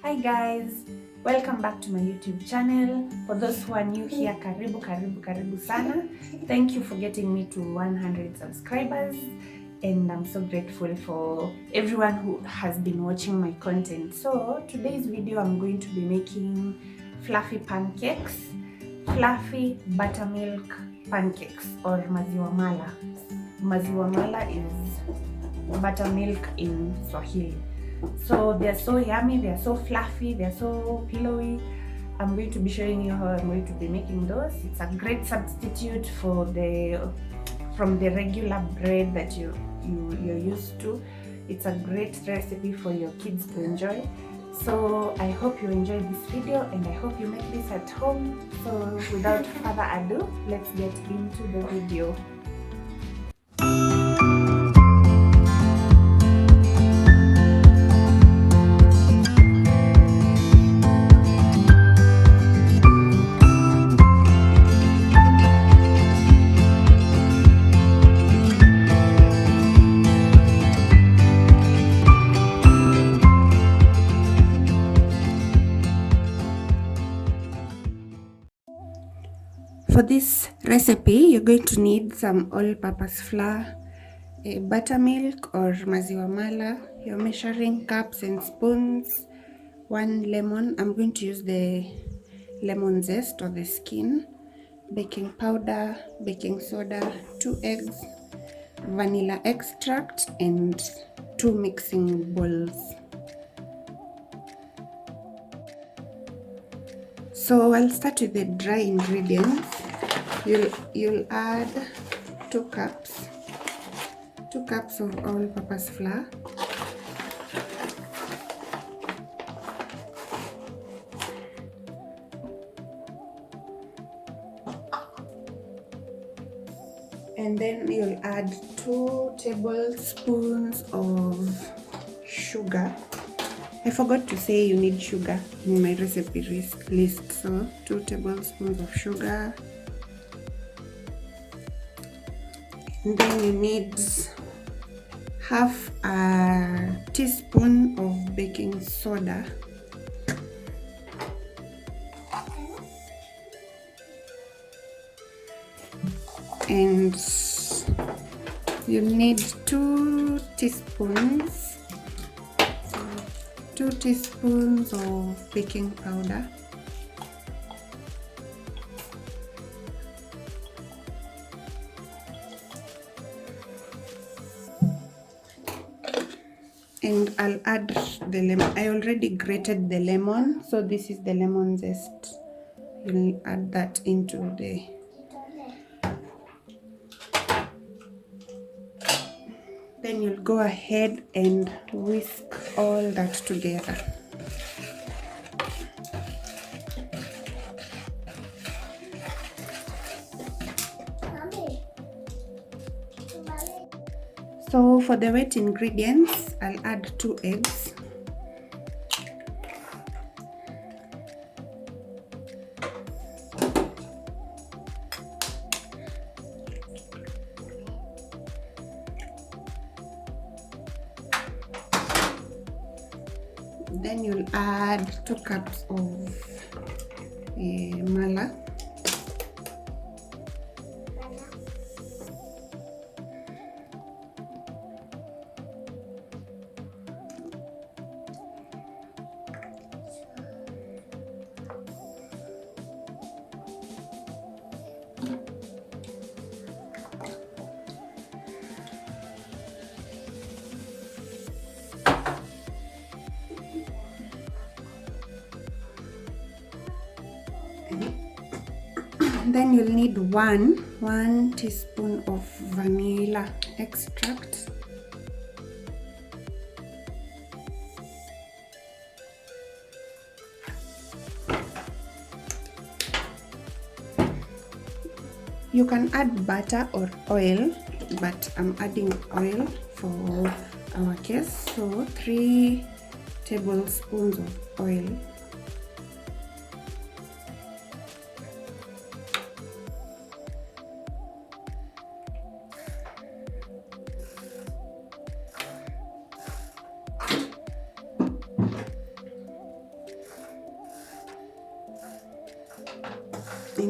Hi guys, welcome back to my YouTube channel. For those who are new here, karibu sana. Thank you for getting me to 100 subscribers, and I'm so grateful for everyone who has been watching my content. So today's video I'm going to be making fluffy pancakes, fluffy buttermilk pancakes, or maziwa mala. Maziwa mala is buttermilk in Swahili. So they're so yummy, they're so fluffy, they're so pillowy. I'm going to be showing you how I'm going to be making those. It's a great substitute for from the regular bread that you're used to. It's a great recipe for your kids to enjoy. So I hope you enjoy this video and I hope you make this at home. So without further ado, let's get into the video. For this recipe, you're going to need some all-purpose flour, buttermilk or maziwa mala, your measuring cups and spoons, 1 lemon. I'm going to use the lemon zest or the skin, baking powder, baking soda, 2 eggs, vanilla extract, and 2 mixing bowls. So I'll start with the dry ingredients. You'll add 2 cups of all-purpose flour, and then you'll add 2 tablespoons of sugar. I forgot to say you need sugar in my recipe list, so 2 tablespoons of sugar. And then you need half a teaspoon of baking soda, and you need 2 teaspoons of baking powder, and I'll add the lemon. I already grated the lemon, so this is the lemon zest. You'll add that into the then you'll go ahead and whisk all that together. So for the wet ingredients, I'll add 2 eggs, then you'll add 2 cups of mala, then you'll need 1 teaspoon of vanilla extract, you can add butter or oil, but I'm adding oil for our case, so 3 tablespoons of oil.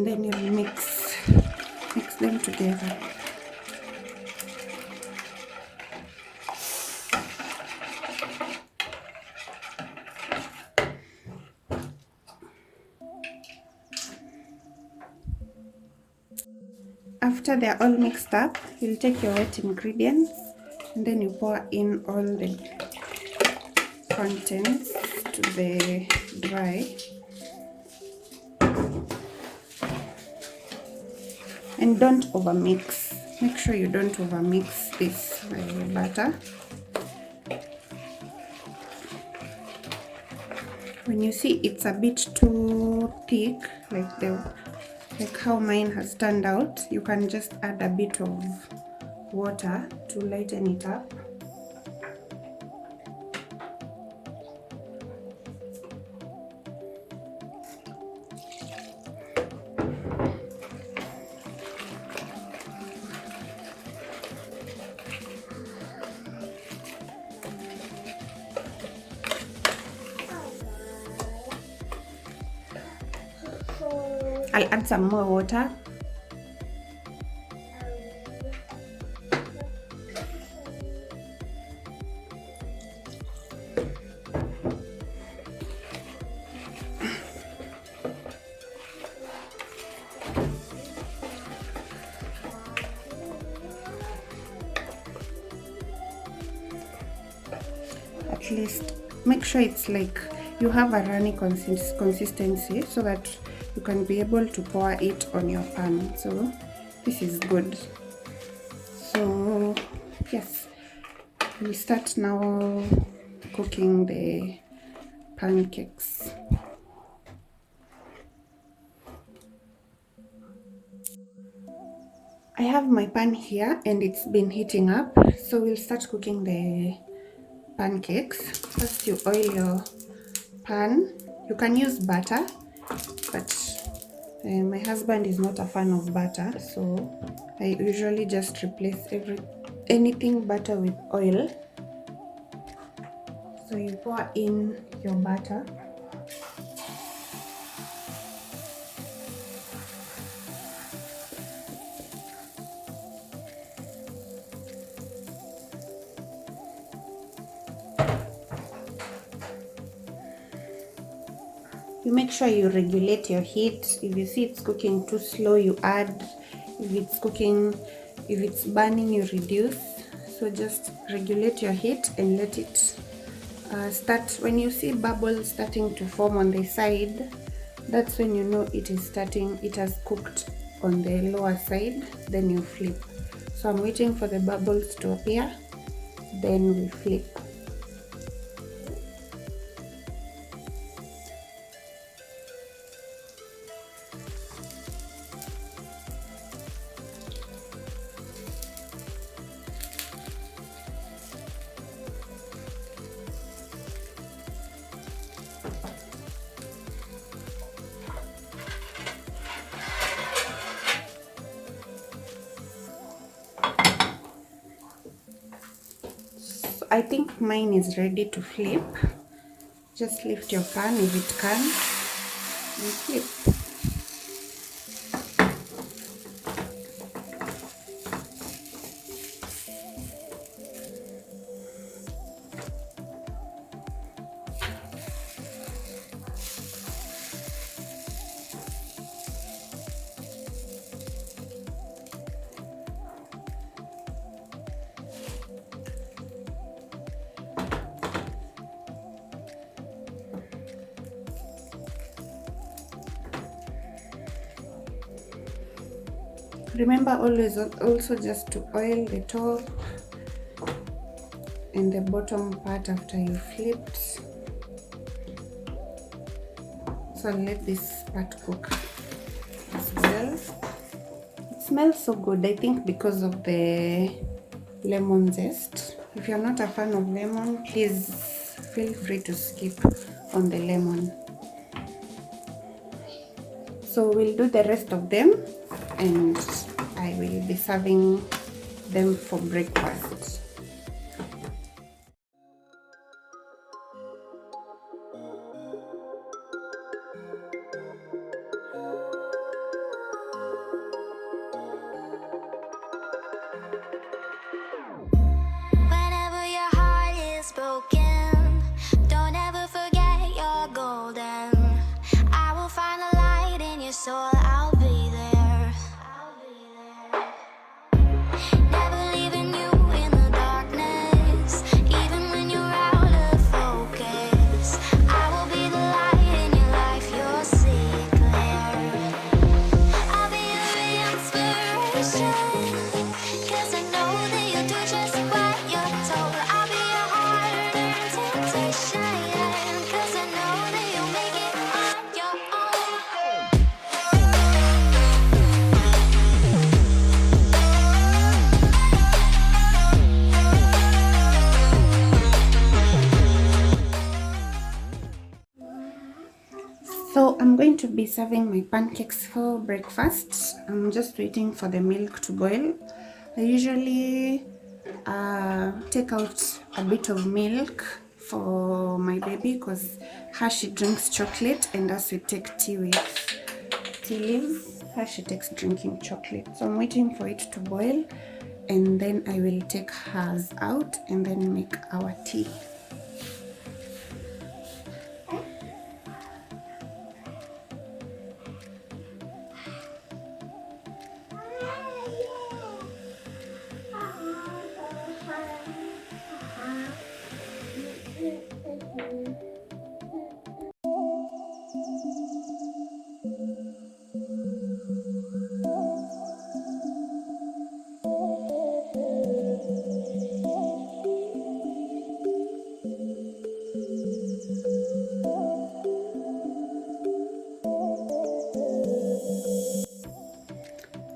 and then you'll mix them together. After they're all mixed up, you'll take your wet ingredients and then you pour in all the contents to the dry. And don't overmix. Make sure you don't overmix this batter. When you see it's a bit too thick, like how mine has turned out, you can just add a bit of water to lighten it up. I'll add some more water. At least make sure it's like you have a runny consistency so that you can be able to pour it on your pan. So this is good. So yes, we'll start now cooking the pancakes. I have my pan here and it's been heating up, so we'll start cooking the pancakes. First you oil your pan. You can use butter, but my husband is not a fan of butter, so I usually just replace anything butter with oil. So you pour in your butter. You make sure you regulate your heat. If you see it's cooking too slow, you add. If it's burning, you reduce. So just regulate your heat and let it start. When you see bubbles starting to form on the side, that's when you know it has cooked on the lower side. Then you flip. So I'm waiting for the bubbles to appear, then we flip. I think mine is ready to flip. Just lift your pan if it can and flip. Remember always also just to oil the top and the bottom part after you flipped. So I'll let this part cook as well. It smells so good, I think because of the lemon zest. If you're not a fan of lemon, please feel free to skip on the lemon. So we'll do the rest of them and I will be serving them for breakfast. So I'm going to be serving my pancakes for breakfast. I'm just waiting for the milk to boil. I usually take out a bit of milk for my baby because she drinks chocolate, and as we take tea with tea leaves, she takes drinking chocolate. So I'm waiting for it to boil, and then I will take hers out and then make our tea.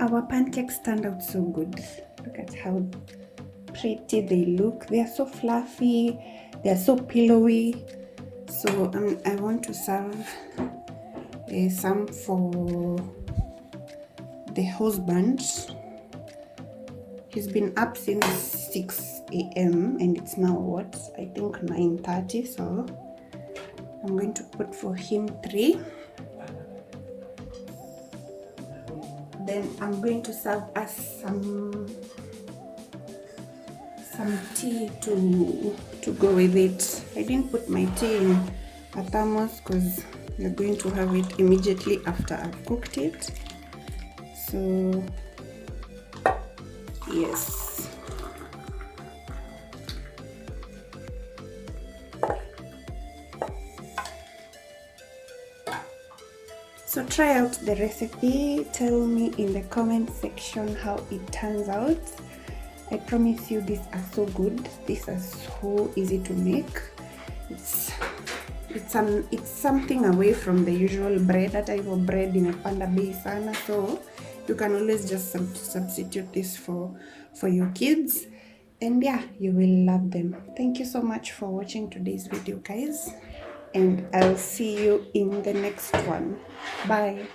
Our pancakes turned out so good. Look at how pretty they look. They are so fluffy, they are so pillowy. So I want to serve some for the husband. He's been up since 6 a.m. and it's now what? I think 9:30. So I'm going to put for him 3. Then I'm going to serve us some tea to go with it. I didn't put my tea in a thermos because we're going to have it immediately after I've cooked it. So yes. So try out the recipe. Tell me in the comment section how it turns out. I promise you these are so good. These are so easy to make. It's something away from the usual bread. Hata hivyo bread imepanda bei sana, so you can always just substitute this for your kids, and yeah, you will love them. Thank you so much for watching today's video, guys, and I'll see you in the next one. Bye.